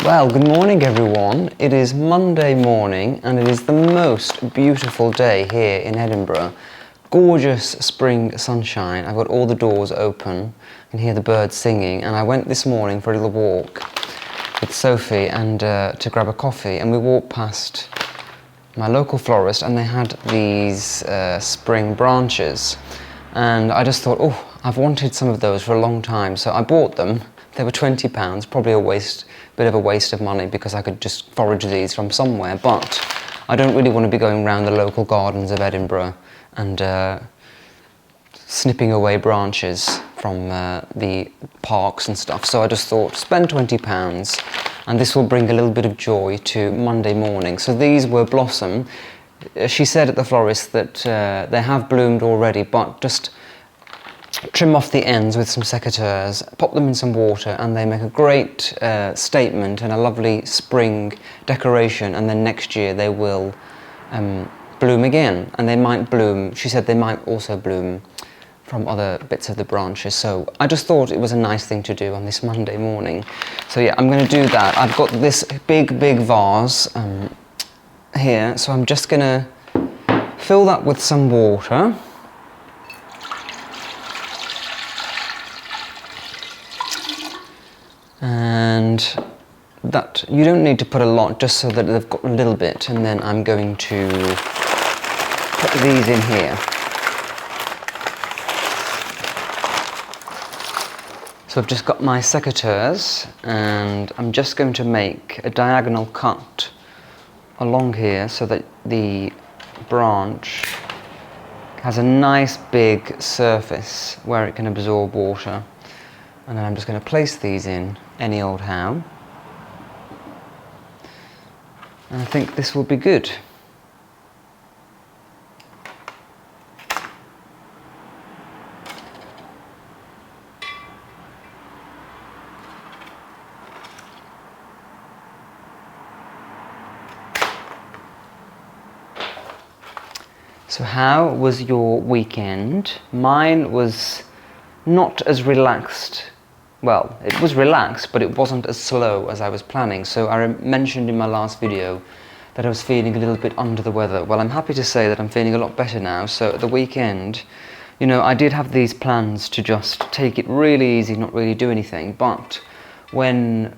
Well, good morning everyone. It is Monday morning and it is the most beautiful day here in Edinburgh. Gorgeous spring sunshine. I've got all the doors open. I can hear the birds singing, and I went this morning for a little walk with Sophie and to grab a coffee, and we walked past my local florist and they had these spring branches, and I just thought, oh, I've wanted some of those for a long time, so I bought them. They were £20, probably a bit of a waste of money because I could just forage these from somewhere, but I don't really want to be going around the local gardens of Edinburgh and snipping away branches from the parks and stuff, so I just thought, spend £20 and this will bring a little bit of joy to Monday morning. So these were blossom. She said at the florist that they have bloomed already, but just trim off the ends with some secateurs, pop them in some water, and they make a great statement and a lovely spring decoration, and then next year they will bloom again, and they might bloom, she said they might also bloom from other bits of the branches, so I just thought it was a nice thing to do on this Monday morning. So yeah, I'm going to do that. I've got this big vase here, so I'm just going to fill that with some water. And that, you don't need to put a lot, just so that they've got a little bit, and then I'm going to put these in here. So I've just got my secateurs, and I'm just going to make a diagonal cut along here so that the branch has a nice big surface where it can absorb water. And then I'm just going to place these in any old how. And I think this will be good. So how was your weekend? Mine was not as relaxed. Well, it was relaxed, but it wasn't as slow as I was planning. So I mentioned in my last video that I was feeling a little bit under the weather. Well, I'm happy to say that I'm feeling a lot better now. So at the weekend, you know, I did have these plans to just take it really easy, not really do anything. But when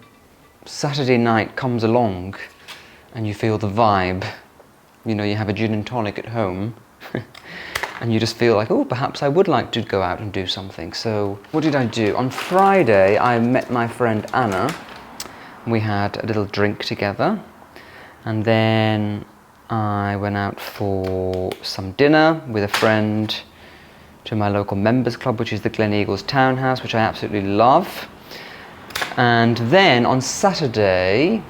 Saturday night comes along and you feel the vibe, you know, you have a gin and tonic at home, and you just feel like, oh, perhaps I would like to go out and do something. So what did I do? On Friday, I met my friend Anna. We had a little drink together. And then I went out for some dinner with a friend to my local members club, which is the Glen Eagles Townhouse, which I absolutely love. And then on Saturday,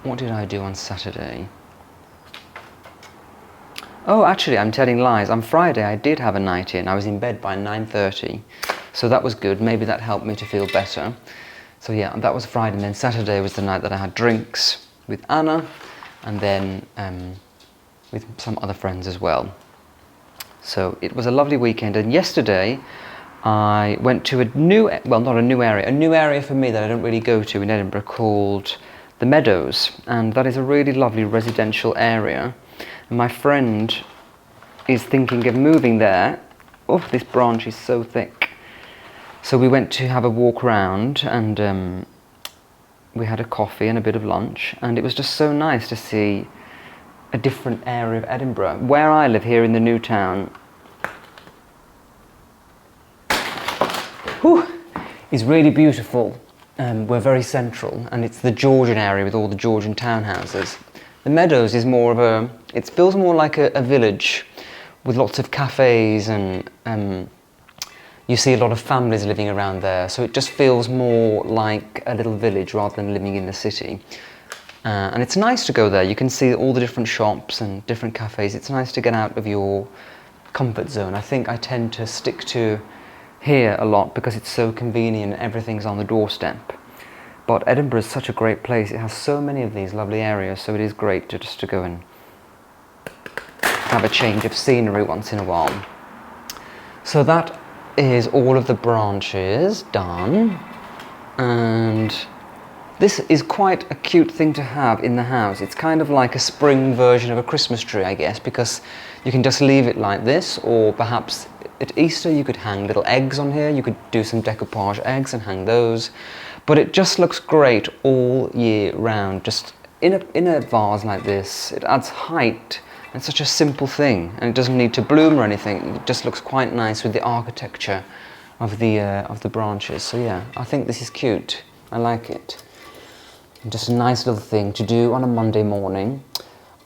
what did I do on Saturday? Oh, actually, I'm telling lies. On Friday, I did have a night in. I was in bed by 9:30, so that was good. Maybe that helped me to feel better. So yeah, that was Friday, and then Saturday was the night that I had drinks with Anna, and then with some other friends as well. So it was a lovely weekend, and yesterday I went to a new, well, not a new area for me that I don't really go to in Edinburgh, called the Meadows, and that is a really lovely residential area. My friend is thinking of moving there. Oh, this branch is so thick. So we went to have a walk around, and we had a coffee and a bit of lunch, and it was just so nice to see a different area of Edinburgh. Where I live here in the new town is really beautiful. We're very central, and it's the Georgian area with all the Georgian townhouses. The Meadows is more of a, it feels more like a village with lots of cafes, and you see a lot of families living around there, so it just feels more like a little village rather than living in the city. And it's nice to go there. You can see all the different shops and different cafes. It's nice to get out of your comfort zone. I think I tend to stick to here a lot because it's so convenient, everything's on the doorstep. But Edinburgh is such a great place. It has so many of these lovely areas, so it is great to just to go and have a change of scenery once in a while. So that is all of the branches done, and This is quite a cute thing to have in the house. It's kind of like a spring version of a Christmas tree, I guess, because you can just leave it like this, or perhaps at Easter you could hang little eggs on here. You could do some decoupage eggs and hang those. But it just looks great all year round, just in a vase like this. It adds height. It's such a simple thing, and it doesn't need to bloom or anything. It just looks quite nice with the architecture of the branches. So yeah, I think this is cute. I like it. And just a nice little thing to do on a Monday morning.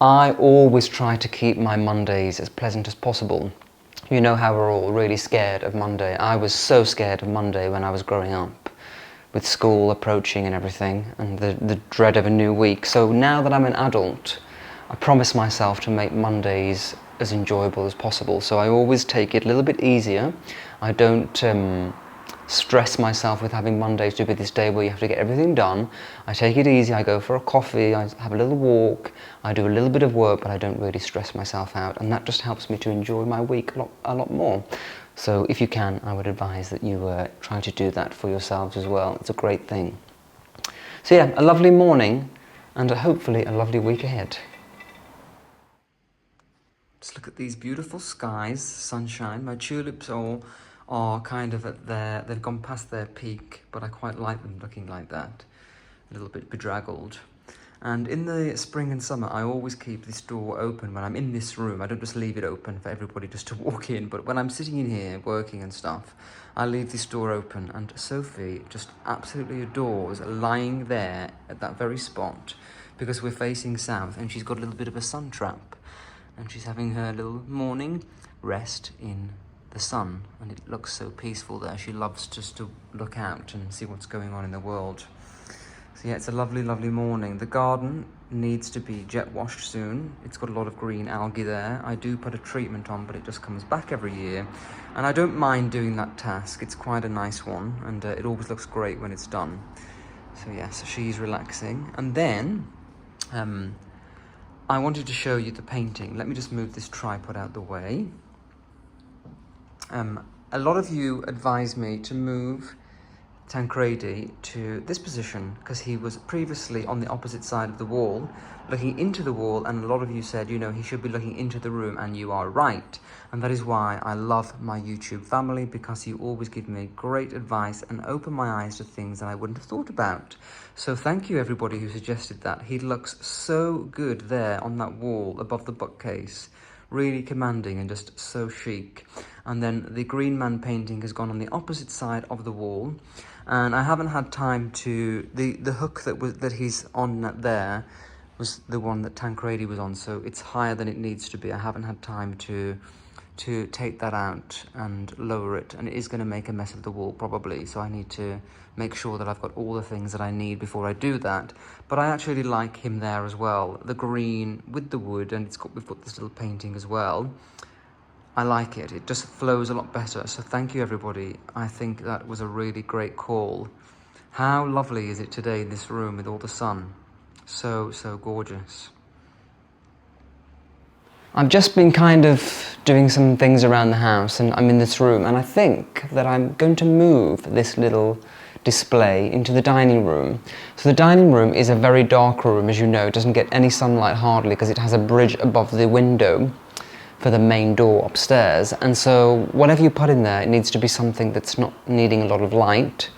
I always try to keep my Mondays as pleasant as possible. You know how we're all really scared of Monday. I was so scared of Monday when I was growing up, with school approaching and everything, and the dread of a new week. So now that I'm an adult, I promise myself to make Mondays as enjoyable as possible. So I always take it a little bit easier. I don't stress myself with having Mondays to be this day where you have to get everything done. I take it easy. I go for a coffee, I have a little walk, I do a little bit of work, but I don't really stress myself out, and that just helps me to enjoy my week a lot more. So if you can, I would advise that you try to do that for yourselves as well. It's a great thing. So yeah, a lovely morning and hopefully a lovely week ahead. Just look at these beautiful skies, sunshine. My tulips all are kind of they've gone past their peak, but I quite like them looking like that, a little bit bedraggled. And in the spring and summer, I always keep this door open when I'm in this room. I don't just leave it open for everybody just to walk in, but when I'm sitting in here working and stuff, I leave this door open, and Sophie just absolutely adores lying there at that very spot, because we're facing south and she's got a little bit of a sun trap, and she's having her little morning rest in the sun, and it looks so peaceful there. She loves just to look out and see what's going on in the world. So yeah, it's a lovely, lovely morning. The garden needs to be jet washed soon. It's got a lot of green algae there. I do put a treatment on, but it just comes back every year, and I don't mind doing that task. It's quite a nice one, and it always looks great when it's done. So yeah, so she's relaxing. And then I wanted to show you the painting. Let me just move this tripod out the way. A lot of you advised me to move Tancredi to this position because he was previously on the opposite side of the wall, looking into the wall, and a lot of you said, you know, he should be looking into the room, and you are right. And that is why I love my YouTube family, because you always give me great advice and open my eyes to things that I wouldn't have thought about. So thank you everybody who suggested that. He looks so good there on that wall above the bookcase. Really commanding and just so chic. And then the Green Man painting has gone on the opposite side of the wall, and I haven't had time to the hook that he's on there was the one that Tancredi was on, so it's higher than it needs to be. I haven't had time to take that out and lower it, and it is going to make a mess of the wall probably, so I need to make sure that I've got all the things that I need before I do that. But I actually like him there as well, the green with the wood, and we've got this little painting as well. I like it. It just flows a lot better. So thank you everybody. I think that was a really great call. How lovely is it today in this room with all the sun? So gorgeous. I've just been kind of doing some things around the house, and I'm in this room, and I think that I'm going to move this little display into the dining room. So the dining room is a very dark room, as you know. It doesn't get any sunlight hardly because it has a bridge above the window for the main door upstairs, and so whatever you put in there, it needs to be something that's not needing a lot of light.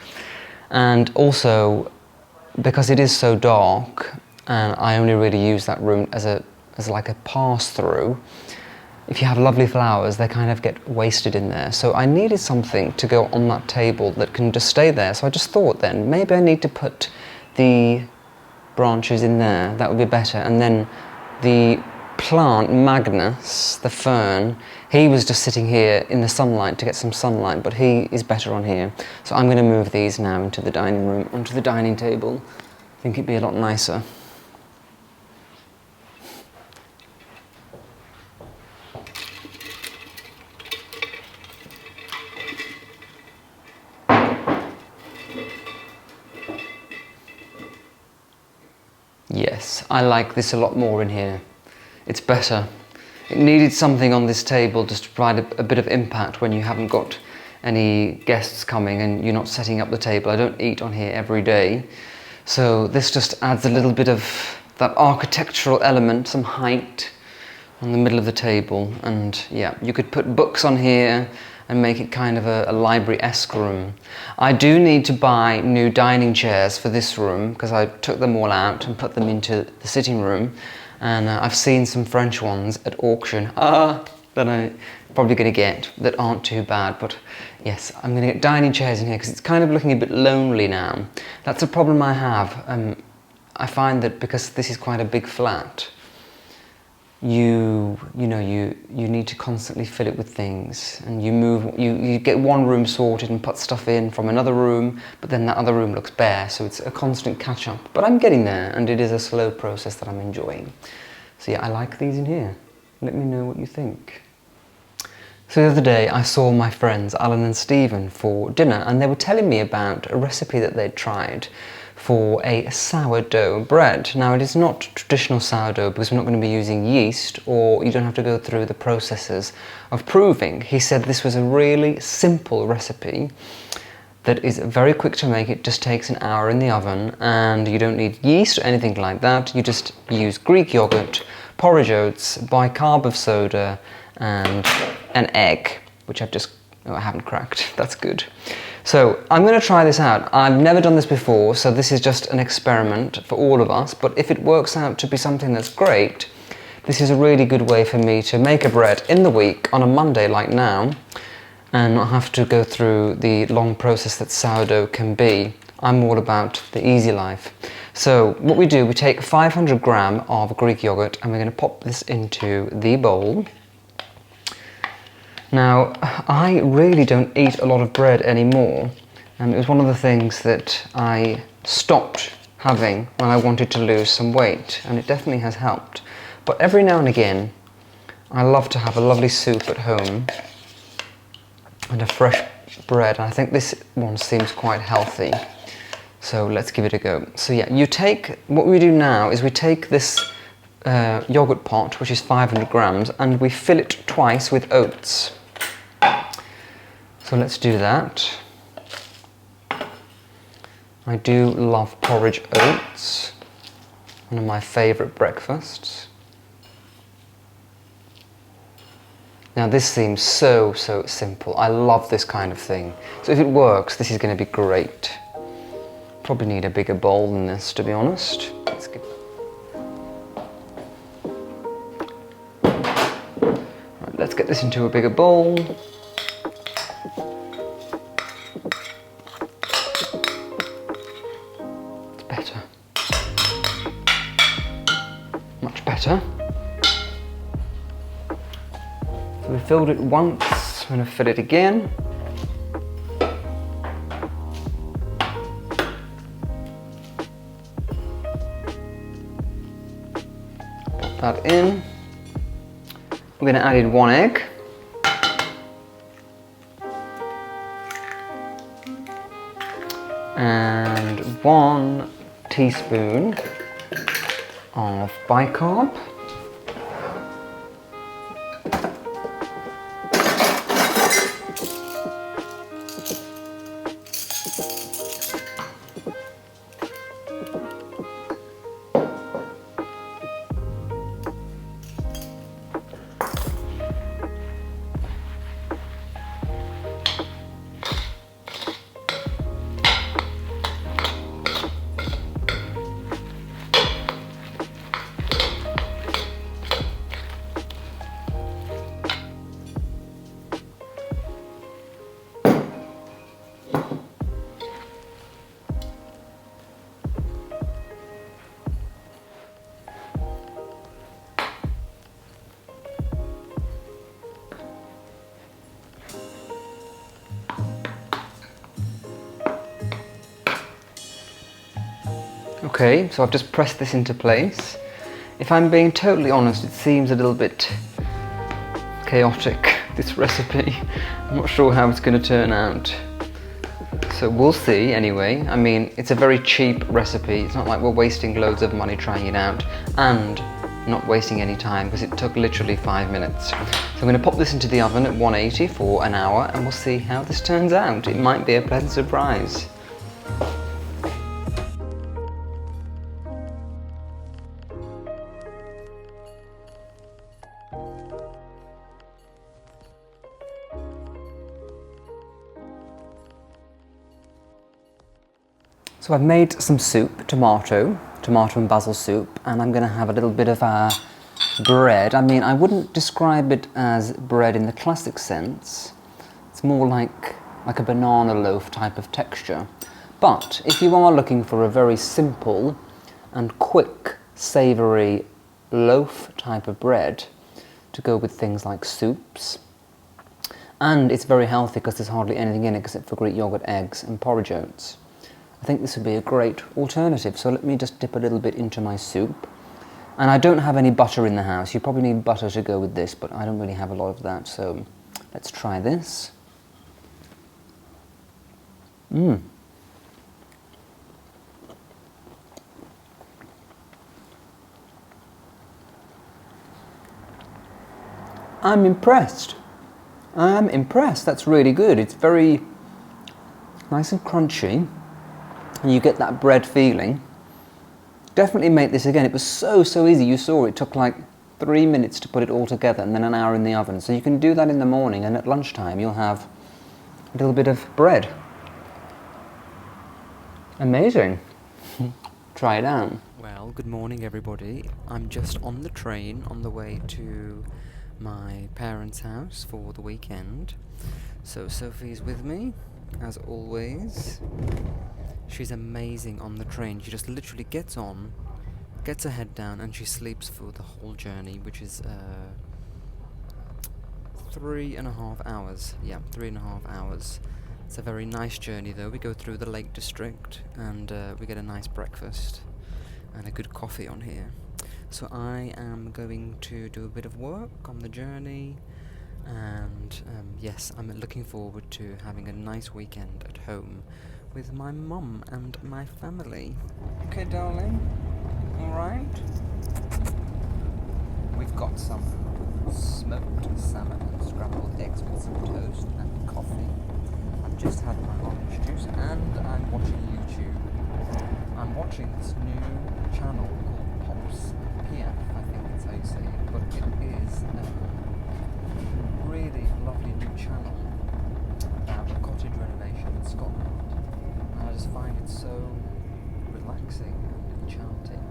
And also, because it is so dark, and I only really use that room as like a pass-through, if you have lovely flowers, they kind of get wasted in there. So I needed something to go on that table that can just stay there. So I just thought then, maybe I need to put the branches in there. That would be better. And then the plant, Magnus, the fern, he was just sitting here in the sunlight to get some sunlight, but he is better on here. So I'm going to move these now into the dining room, onto the dining table. I think it'd be a lot nicer. Yes, I like this a lot more in here. It's better. It needed something on this table just to provide a bit of impact when you haven't got any guests coming and you're not setting up the table. I don't eat on here every day, So this just adds a little bit of that architectural element, some height on the middle of the table. And yeah, you could put books on here and make it kind of a library-esque room. I do need to buy new dining chairs for this room because I took them all out and put them into the sitting room, and I've seen some French ones at auction that I'm probably going to get that aren't too bad. But yes, I'm going to get dining chairs in here because it's kind of looking a bit lonely now. That's a problem I have. I find that because this is quite a big flat, you need to constantly fill it with things, and you get one room sorted and put stuff in from another room, but then that other room looks bare, so it's a constant catch up. But I'm getting there, and it is a slow process that I'm enjoying. So yeah, I like these in here. Let me know what you think. So the other day I saw my friends Alan and Stephen for dinner, and they were telling me about a recipe that they'd tried for a sourdough bread. Now, it is not traditional sourdough because we're not going to be using yeast, or you don't have to go through the processes of proving. He said this was a really simple recipe that is very quick to make. It just takes an hour in the oven, and you don't need yeast or anything like that. You just use Greek yogurt, porridge oats, bicarb of soda, and an egg, which I haven't cracked. That's good. So I'm going to try this out. I've never done this before, so this is just an experiment for all of us. But if it works out to be something that's great, this is a really good way for me to make a bread in the week on a Monday like now, and not have to go through the long process that sourdough can be. I'm all about the easy life. So what we do, we take 500 gram of Greek yogurt, and we're going to pop this into the bowl. Now, I really don't eat a lot of bread anymore, and it was one of the things that I stopped having when I wanted to lose some weight, and it definitely has helped. But every now and again, I love to have a lovely soup at home and a fresh bread, and I think this one seems quite healthy. So let's give it a go. So yeah, what we do now is we take this yogurt pot, which is 500 grams, and we fill it twice with oats. So let's do that. I do love porridge oats, one of my favourite breakfasts. Now this seems so simple. I love this kind of thing. So if it works, this is going to be great. Probably need a bigger bowl than this, to be honest. Let's get this into a bigger bowl. It's better. Much better. So we filled it once, I'm going to fill it again. Pop that in. We're going to add in 1 egg. And 1 teaspoon of bicarb. Okay, so I've just pressed this into place. If I'm being totally honest, it seems a little bit chaotic, this recipe. I'm not sure how it's going to turn out. So we'll see anyway. I mean, it's a very cheap recipe. It's not like we're wasting loads of money trying it out and not wasting any time because it took literally 5 minutes. So I'm going to pop this into the oven at 180 for an hour and we'll see how this turns out. It might be a pleasant surprise. So I've made some soup, tomato and basil soup, and I'm going to have a little bit of bread. I mean, I wouldn't describe it as bread in the classic sense. It's more like a banana loaf type of texture. But if you are looking for a very simple and quick, savoury loaf type of bread to go with things like soups, and it's very healthy because there's hardly anything in it except for Greek yogurt, eggs and porridge oats, I think this would be a great alternative. So let me just dip a little bit into my soup. And I don't have any butter in the house. You probably need butter to go with this, but I don't really have a lot of that, so let's try this. I'm impressed. That's really good. It's very nice and crunchy, and you get that bread feeling. Definitely make this again. It was so easy. You saw it took like 3 minutes to put it all together and then an hour in the oven. So you can do that in the morning, and at lunchtime you'll have a little bit of bread. Amazing. Try it out. Well, good morning everybody. I'm just on the train on the way to my parents' house for the weekend. So Sophie's with me, as always. She's amazing on the train. She just literally gets on, gets her head down, and she sleeps for the whole journey, which is 3.5 hours. Yeah, 3.5 hours. It's a very nice journey though. We go through the Lake District, and we get a nice breakfast and a good coffee on here. So I am going to do a bit of work on the journey, and yes, I'm looking forward to having a nice weekend at home with my mum and my family. Okay, darling? Alright? We've got some smoked salmon and scrambled eggs with some toast and coffee. I've just had my orange juice, and I'm watching YouTube. I'm watching this new channel called Pops PF, I think that's how you say it, but it is a really lovely new channel about a cottage renovation in Scotland. I just find it so relaxing and enchanting.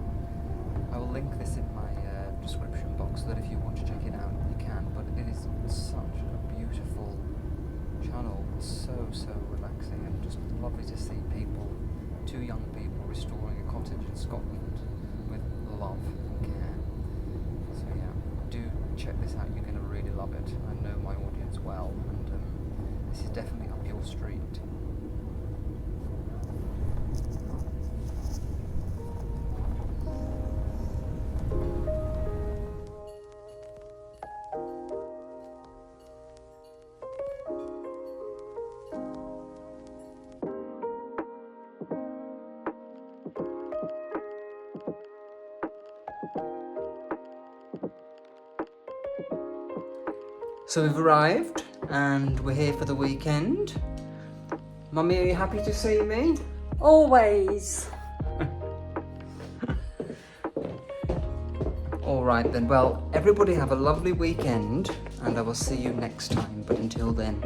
I will link this in my description box so that if you want to check it out, you can. But it is such a beautiful channel, so relaxing, and just lovely to see people, two young people, restoring a cottage in Scotland with love and care. So yeah, do check this out. You're going to really love it. I know my audience well, and this is definitely up your street. So we've arrived, and we're here for the weekend. Mummy, are you happy to see me? Always. Alright then, well, everybody have a lovely weekend, and I will see you next time. But until then,